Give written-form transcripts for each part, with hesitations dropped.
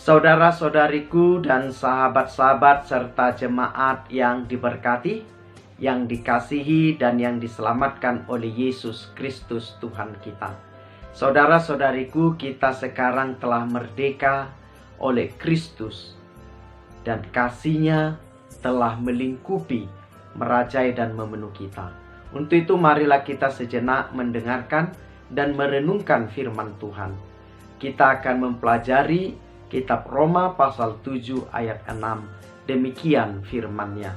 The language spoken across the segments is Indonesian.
Saudara-saudariku dan sahabat-sahabat serta jemaat yang diberkati, yang dikasihi dan yang diselamatkan oleh Yesus Kristus Tuhan kita. Saudara-saudariku, kita sekarang telah merdeka oleh Kristus dan kasih-Nya telah melingkupi, merajai dan memenuhi kita. Untuk itu marilah kita sejenak mendengarkan dan merenungkan firman Tuhan. Kita akan mempelajari Kitab Roma pasal 7 ayat 6. Demikian firman-Nya.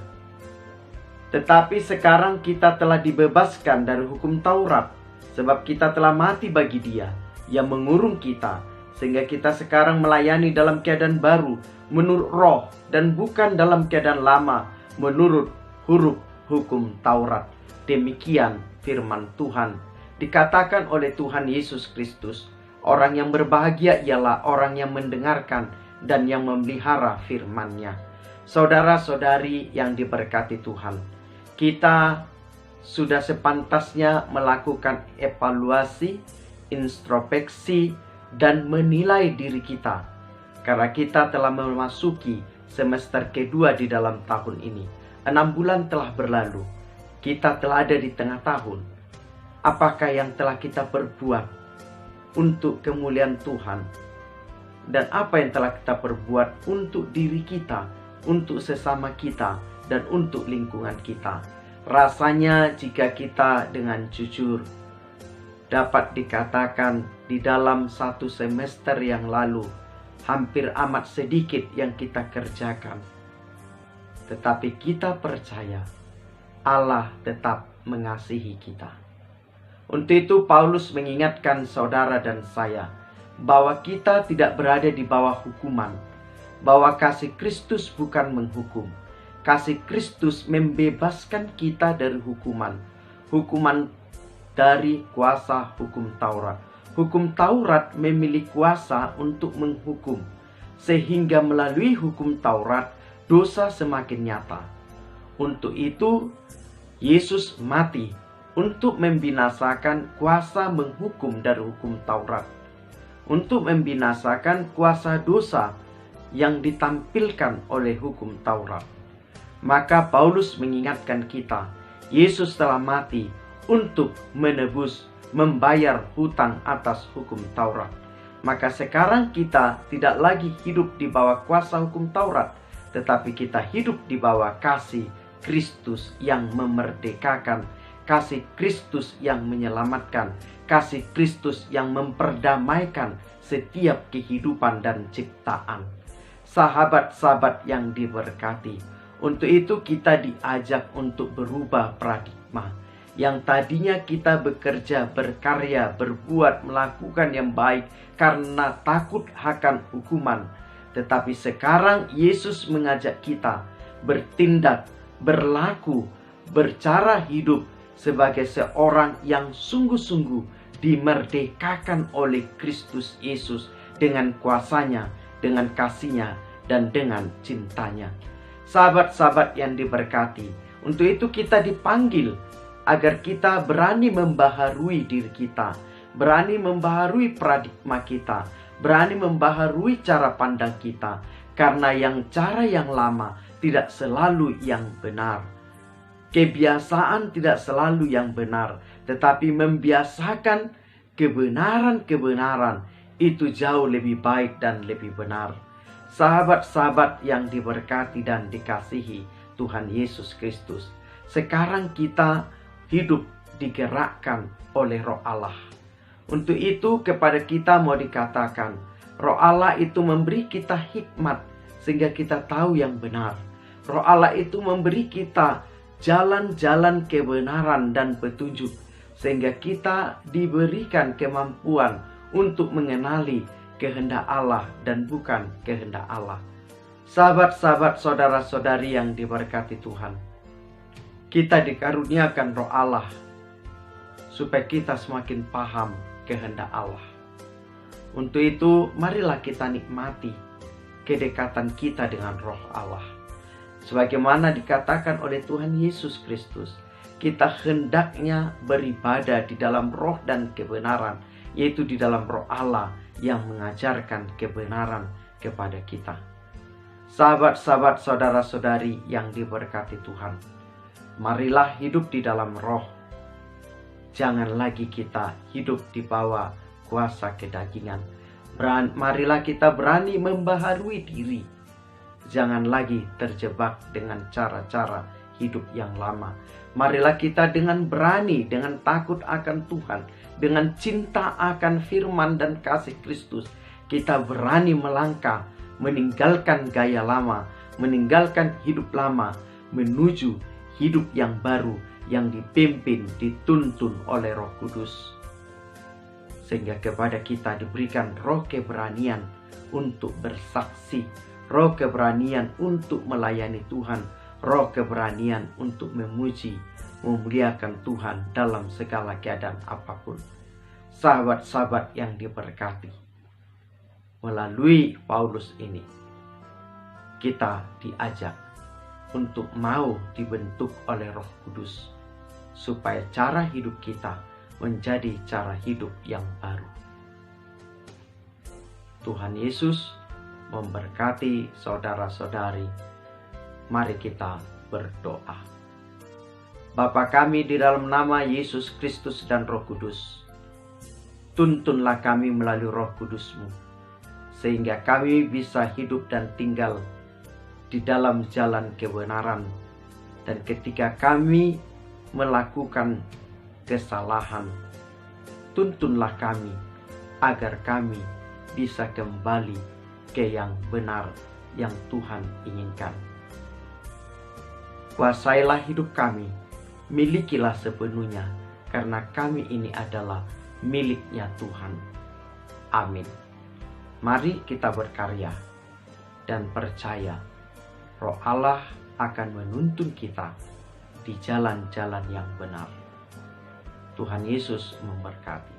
Tetapi sekarang kita telah dibebaskan dari hukum Taurat, sebab kita telah mati bagi Dia yang mengurung kita, sehingga kita sekarang melayani dalam keadaan baru menurut roh dan bukan dalam keadaan lama menurut huruf hukum Taurat. Demikian firman Tuhan. Dikatakan oleh Tuhan Yesus Kristus, orang yang berbahagia ialah orang yang mendengarkan dan yang memelihara firman-Nya. Saudara-saudari yang diberkati Tuhan, kita sudah sepantasnya melakukan evaluasi, introspeksi, dan menilai diri kita. Karena kita telah memasuki semester kedua di dalam tahun ini. 6 bulan telah berlalu. Kita telah ada di tengah tahun. Apakah yang telah kita perbuat untuk kemuliaan Tuhan? Dan apa yang telah kita perbuat untuk diri kita, untuk sesama kita, dan untuk lingkungan kita? Rasanya jika kita dengan jujur dapat dikatakan di dalam 1 semester yang lalu hampir amat sedikit yang kita kerjakan. Tetapi kita percaya Allah tetap mengasihi kita. Untuk itu Paulus mengingatkan saudara dan saya bahwa kita tidak berada di bawah hukuman, bahwa kasih Kristus bukan menghukum. Kasih Kristus membebaskan kita dari hukuman dari kuasa hukum Taurat. Hukum Taurat memiliki kuasa untuk menghukum, sehingga melalui hukum Taurat dosa semakin nyata. Untuk itu Yesus mati untuk membinasakan kuasa menghukum dari hukum Taurat, untuk membinasakan kuasa dosa yang ditampilkan oleh hukum Taurat. Maka Paulus mengingatkan kita, Yesus telah mati untuk menebus, membayar hutang atas hukum Taurat. Maka sekarang kita tidak lagi hidup di bawah kuasa hukum Taurat, tetapi kita hidup di bawah kasih Kristus yang memerdekakan, kasih Kristus yang menyelamatkan, kasih Kristus yang memperdamaikan setiap kehidupan dan ciptaan. Sahabat-sahabat yang diberkati, untuk itu kita diajak untuk berubah paradigma. Yang tadinya kita bekerja, berkarya, berbuat, melakukan yang baik karena takut akan hukuman. Tetapi sekarang Yesus mengajak kita bertindak, berlaku, bercara hidup sebagai seorang yang sungguh-sungguh dimerdekakan oleh Kristus Yesus dengan kuasanya, dengan kasih-Nya, dan dengan cintanya. Sahabat-sahabat yang diberkati, untuk itu kita dipanggil agar kita berani membaharui diri kita, berani membaharui paradigma kita, berani membaharui cara pandang kita, karena cara yang lama tidak selalu yang benar. Kebiasaan tidak selalu yang benar, tetapi membiasakan kebenaran-kebenaran itu jauh lebih baik dan lebih benar. Sahabat-sahabat yang diberkati dan dikasihi Tuhan Yesus Kristus, sekarang kita hidup digerakkan oleh Roh Allah. Untuk itu kepada kita mau dikatakan, Roh Allah itu memberi kita hikmat sehingga kita tahu yang benar. Roh Allah itu memberi kita jalan-jalan kebenaran dan petunjuk, sehingga kita diberikan kemampuan untuk mengenali kehendak Allah dan bukan kehendak Allah. Sahabat-sahabat, saudara-saudari yang diberkati Tuhan, kita dikaruniakan Roh Allah supaya kita semakin paham kehendak Allah. Untuk itu marilah kita nikmati kedekatan kita dengan Roh Allah. Sebagaimana dikatakan oleh Tuhan Yesus Kristus, kita hendaknya beribadah di dalam roh dan kebenaran, yaitu di dalam Roh Allah yang mengajarkan kebenaran kepada kita. Sahabat-sahabat, saudara-saudari yang diberkati Tuhan, marilah hidup di dalam roh. Jangan lagi kita hidup di bawah kuasa kedagingan. Marilah kita berani membaharui diri. Jangan lagi terjebak dengan cara-cara hidup yang lama. Marilah kita dengan berani, dengan takut akan Tuhan, dengan cinta akan firman dan kasih Kristus, kita berani melangkah, meninggalkan gaya lama, meninggalkan hidup lama, menuju hidup yang baru yang dipimpin, dituntun oleh Roh Kudus. Sehingga kepada kita diberikan roh keberanian untuk bersaksi, roh keberanian untuk melayani Tuhan, roh keberanian untuk memuji, memuliakan Tuhan dalam segala keadaan apapun. Sahabat-sahabat yang diberkati, melalui Paulus ini kita diajak untuk mau dibentuk oleh Roh Kudus, supaya cara hidup kita menjadi cara hidup yang baru. Tuhan Yesus memberkati saudara-saudari. Mari kita berdoa. Bapa kami di dalam nama Yesus Kristus dan Roh Kudus, tuntunlah kami melalui Roh Kudus-Mu, sehingga kami bisa hidup dan tinggal di dalam jalan kebenaran. Dan ketika kami melakukan kesalahan, tuntunlah kami agar kami bisa kembali ke yang benar yang Tuhan inginkan. Kuasailah hidup kami, milikilah sepenuhnya, karena kami ini adalah miliknya Tuhan. Amin. Mari kita berkarya dan percaya Roh Allah akan menuntun kita di jalan-jalan yang benar. Tuhan Yesus memberkati.